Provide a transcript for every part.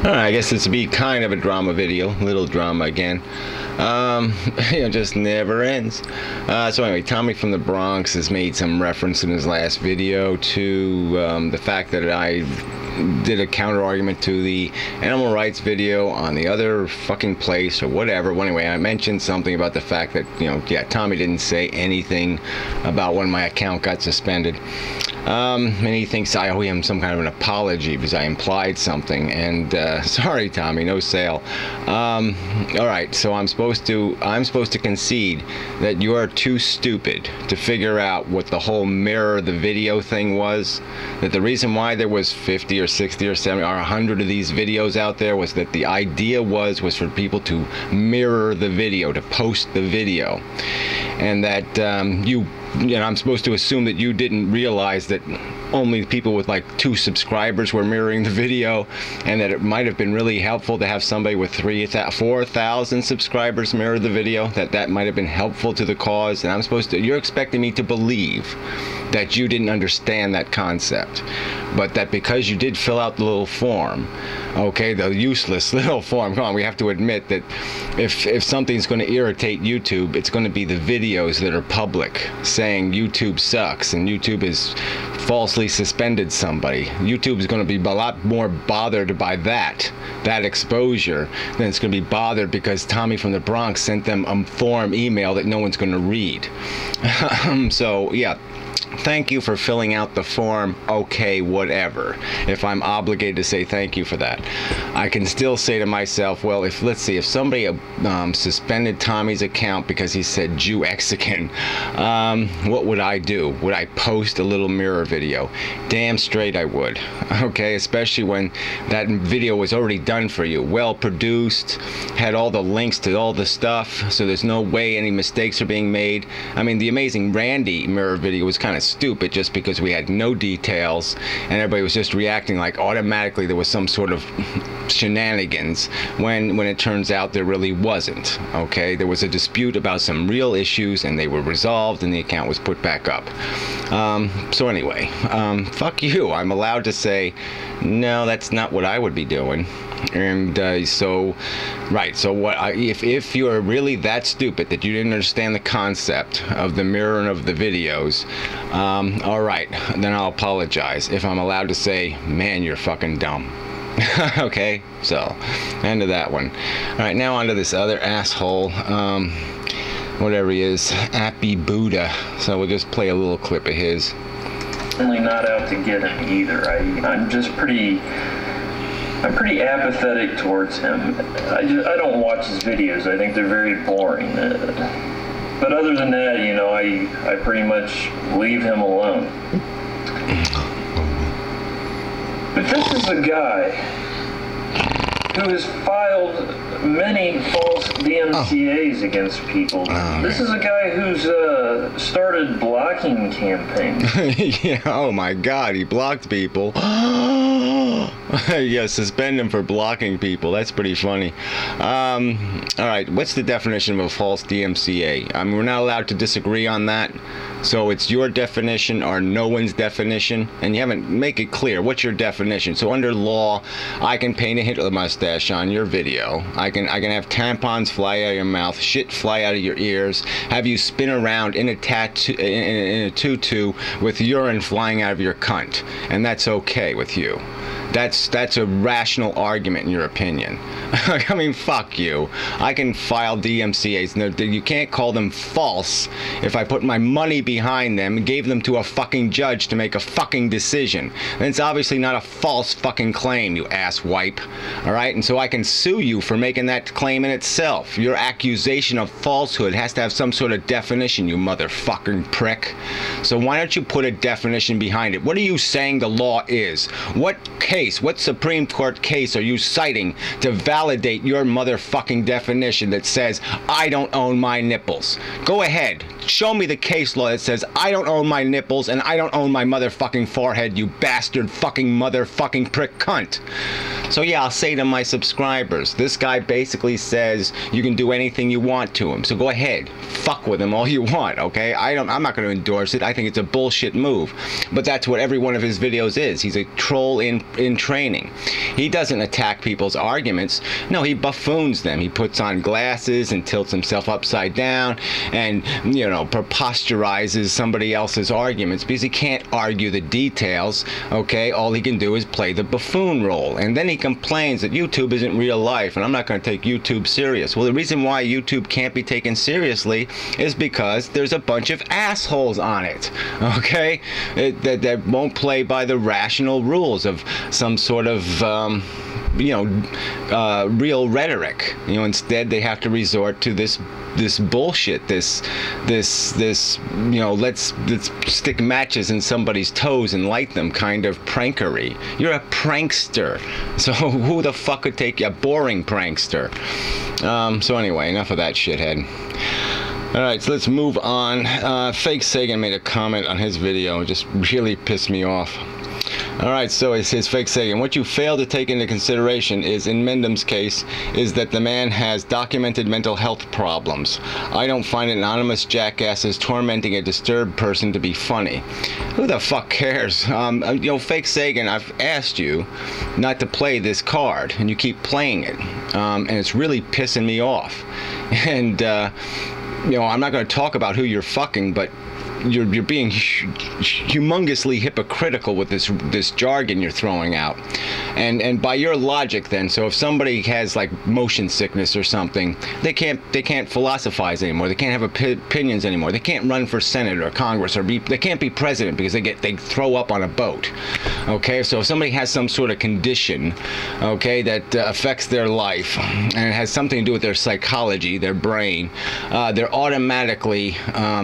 I guess this would be kind of a drama video, little drama again. Just never ends. So anyway, Tommy from the Bronx has made some reference in his last video to the fact that I did a counter argument to the animal rights video on the other fucking place or whatever. Well, anyway, I mentioned something about the fact that, Tommy didn't say anything about when my account got suspended. And he thinks I owe him some kind of an apology because I implied something, and sorry Tommy, no sale. Alright, so I'm supposed to concede that you are too stupid to figure out what the whole mirror the video thing was, that the reason why there was 50 or 60 or 70 or 100 of these videos out there was that the idea was for people to mirror the video, to post the video, and that I'm supposed to assume that you didn't realize that only people with like 2 subscribers were mirroring the video, and that it might have been really helpful to have somebody with 4,000 subscribers mirror the video, that might have been helpful to the cause. And you're expecting me to believe that you didn't understand that concept, but that because you did fill out the little form, okay, the useless little form, come on, we have to admit that if something's going to irritate YouTube, it's going to be the videos that are public saying YouTube sucks and YouTube has falsely suspended somebody. YouTube is going to be a lot more bothered by that exposure than it's going to be bothered because Tommy from the Bronx sent them a form email that no one's going to read. So yeah, thank you for filling out the form. Okay, whatever. If I'm obligated to say thank you for that, I can still say to myself, well, let's see, if somebody suspended Tommy's account because he said Jew-Mexican, what would I do? Would I post a little mirror video? Damn straight I would. Okay, especially when that video was already done for you, well produced, had all the links to all the stuff, so there's no way any mistakes are being made. I mean, the Amazing Randy mirror video was kind of stupid just because we had no details and everybody was just reacting like automatically there was some sort of shenanigans when it turns out there really wasn't. Okay, there was a dispute about some real issues and they were resolved and the account was put back up. So anyway, fuck you. I'm allowed to say no, that's not what I would be doing. And so if you're really that stupid that you didn't understand the concept of the mirroring of the videos, all right, then I'll apologize if I'm allowed to say, man, you're fucking dumb. Okay, so end of that one. All right, now on to this other asshole, whatever he is, Appy Buddha. So we'll just play a little clip of his. Certainly not out to get him either. I'm pretty apathetic towards him. I don't watch his videos. I think they're very boring. But other than that, I pretty much leave him alone. But this is a guy who has filed many false DMCAs against people. This is a guy who's started blocking campaigns. Yeah, oh my God, he blocked people. Yeah, suspend him for blocking people. That's pretty funny. All right, what's the definition of a false DMCA? I mean, we're not allowed to disagree on that. So it's your definition or no one's definition, and you haven't make it clear. What's your definition? So under law, I can paint a Hitler mustache on your video. I can have tampons fly out of your mouth, shit fly out of your ears, have you spin around in a tutu with urine flying out of your cunt, and that's okay with you. That's a rational argument in your opinion. I mean, fuck you. I can file DMCAs. No, you can't call them false if I put my money behind them and gave them to a fucking judge to make a fucking decision. Then it's obviously not a false fucking claim, you ass wipe. Alright? And so I can sue you for making that claim in itself. Your accusation of falsehood has to have some sort of definition, you motherfucking prick. So why don't you put a definition behind it? What are you saying the law is? What case, what Supreme Court case are you citing to validate your motherfucking definition that says I don't own my nipples? Go ahead, show me the case law that says I don't own my nipples and I don't own my motherfucking forehead, you bastard fucking motherfucking prick cunt. So yeah, I'll say to my subscribers, this guy basically says you can do anything you want to him. So go ahead, fuck with him all you want, okay? I'm not going to endorse it. I think it's a bullshit move. But that's what every one of his videos is. He's a troll in training. He doesn't attack people's arguments. No, he buffoons them. He puts on glasses and tilts himself upside down and, you know, preposterizes somebody else's arguments because he can't argue the details, okay? All he can do is play the buffoon role. And then he complains that YouTube isn't real life and I'm not going to take YouTube serious. Well, the reason why YouTube can't be taken seriously is because there's a bunch of assholes on it, okay? That won't play by the rational rules of some sort of real rhetoric. You know, instead they have to resort to this bullshit, this you know, let's stick matches in somebody's toes and light them kind of prankery. You're a prankster. So who the fuck could take you? A boring prankster. So anyway, enough of that shithead. Alright, so let's move on. Fake Sagan made a comment on his video. It just really pissed me off. Alright, so it says, Fake Sagan, what you fail to take into consideration is, in Mendham's case, is that the man has documented mental health problems. I don't find anonymous jackasses tormenting a disturbed person to be funny. Who the fuck cares? You know, Fake Sagan, I've asked you not to play this card, and you keep playing it. And it's really pissing me off. And, you know, I'm not going to talk about who you're fucking, but you're being humongously hypocritical with this jargon you're throwing out, and by your logic then, so if somebody has like motion sickness or something, they can't philosophize anymore, they can't have opinions anymore, they can't run for Senate or Congress, or they can't be president because they throw up on a boat. Okay, so if somebody has some sort of condition, okay, that affects their life and it has something to do with their psychology, their brain, they're automatically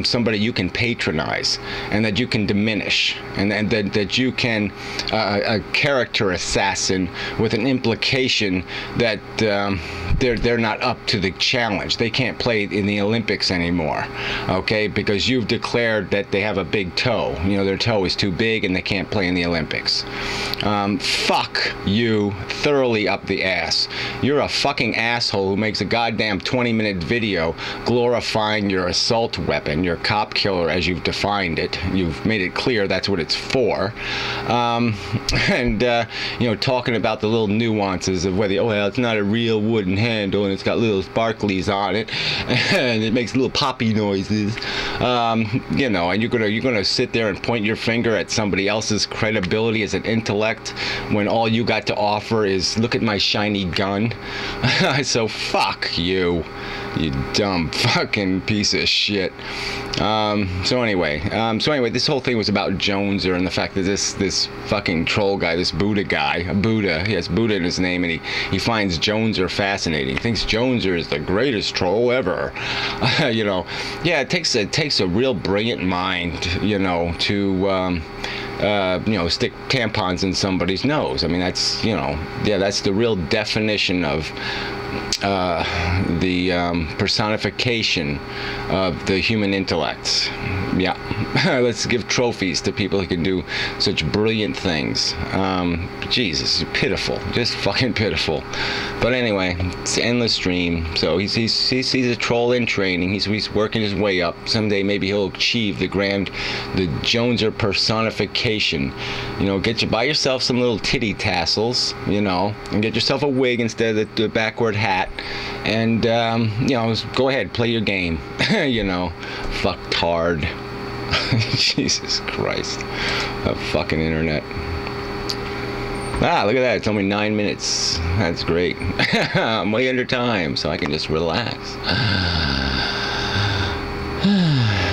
somebody you can patronize and that you can diminish, and that you can a character assassin with an implication that they're not up to the challenge. They can't play in the Olympics anymore, okay, because you've declared that they have a big toe. You know, their toe is too big and they can't play in the Olympics. Fuck you thoroughly up the ass. You're a fucking asshole who makes a goddamn 20-minute video glorifying your assault weapon, your cop killer as you've defined it. You've made it clear that's what it's for. And you know, talking about the little nuances of whether, oh well, it's not a real wooden handle and it's got little sparklies on it and it makes little poppy noises. You know, and you're gonna sit there and point your finger at somebody else's credibility as an intellect when all you got to offer is, look at my shiny gun. So fuck you, you dumb fucking piece of shit. So anyway, this whole thing was about Joneser and the fact that this fucking troll guy, this Buddha guy, Buddha, he has Buddha in his name, and he finds Joneser fascinating. He thinks Joneser is the greatest troll ever. You know, yeah, it takes a real brilliant mind, you know, to you know, stick tampons in somebody's nose. I mean, that's, you know, yeah, that's the real definition of the personification of the human intellect. Yeah. Let's give trophies to people who can do such brilliant things. Jesus, pitiful, just fucking pitiful. But anyway, it's an endless dream. So he's a troll in training. He's working his way up. Someday maybe he'll achieve the Joneser personification. You know, buy yourself some little titty tassels, you know, and get yourself a wig instead of the backward hat, and you know, go ahead, play your game. You know, fucktard. Jesus Christ, the fucking internet. Ah, look at that, it's only 9 minutes. That's great. I'm way under time, so I can just relax.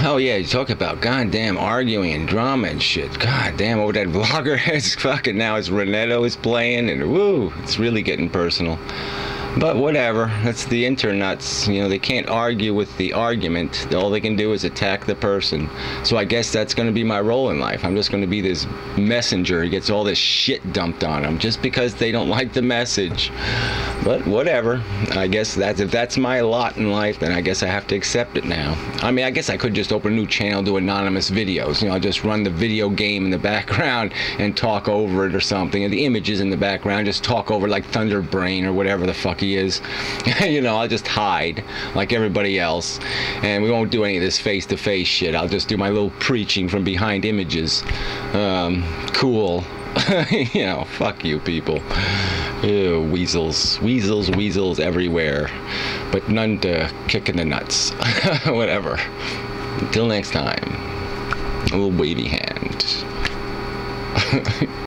Oh yeah, you talk about goddamn arguing and drama and shit. Goddamn, over that vlogger is fucking, now it's Renetto is playing, and woo, it's really getting personal. But whatever, that's the internets. You know, they can't argue with the argument. All they can do is attack the person. So I guess that's going to be my role in life. I'm just going to be this messenger who gets all this shit dumped on them just because they don't like the message. But whatever. I guess if that's my lot in life, then I guess I have to accept it now. I mean, I guess I could just open a new channel, do anonymous videos. You know, I'll just run the video game in the background and talk over it or something. And the images in the background, just talk over like Thunderbrain or whatever the fuck he is. You know, I'll just hide like everybody else. And we won't do any of this face-to-face shit. I'll just do my little preaching from behind images. Cool. You know, fuck you people. Ew, weasels everywhere, but none to kick in the nuts. Whatever. Until next time, a little wavy hand.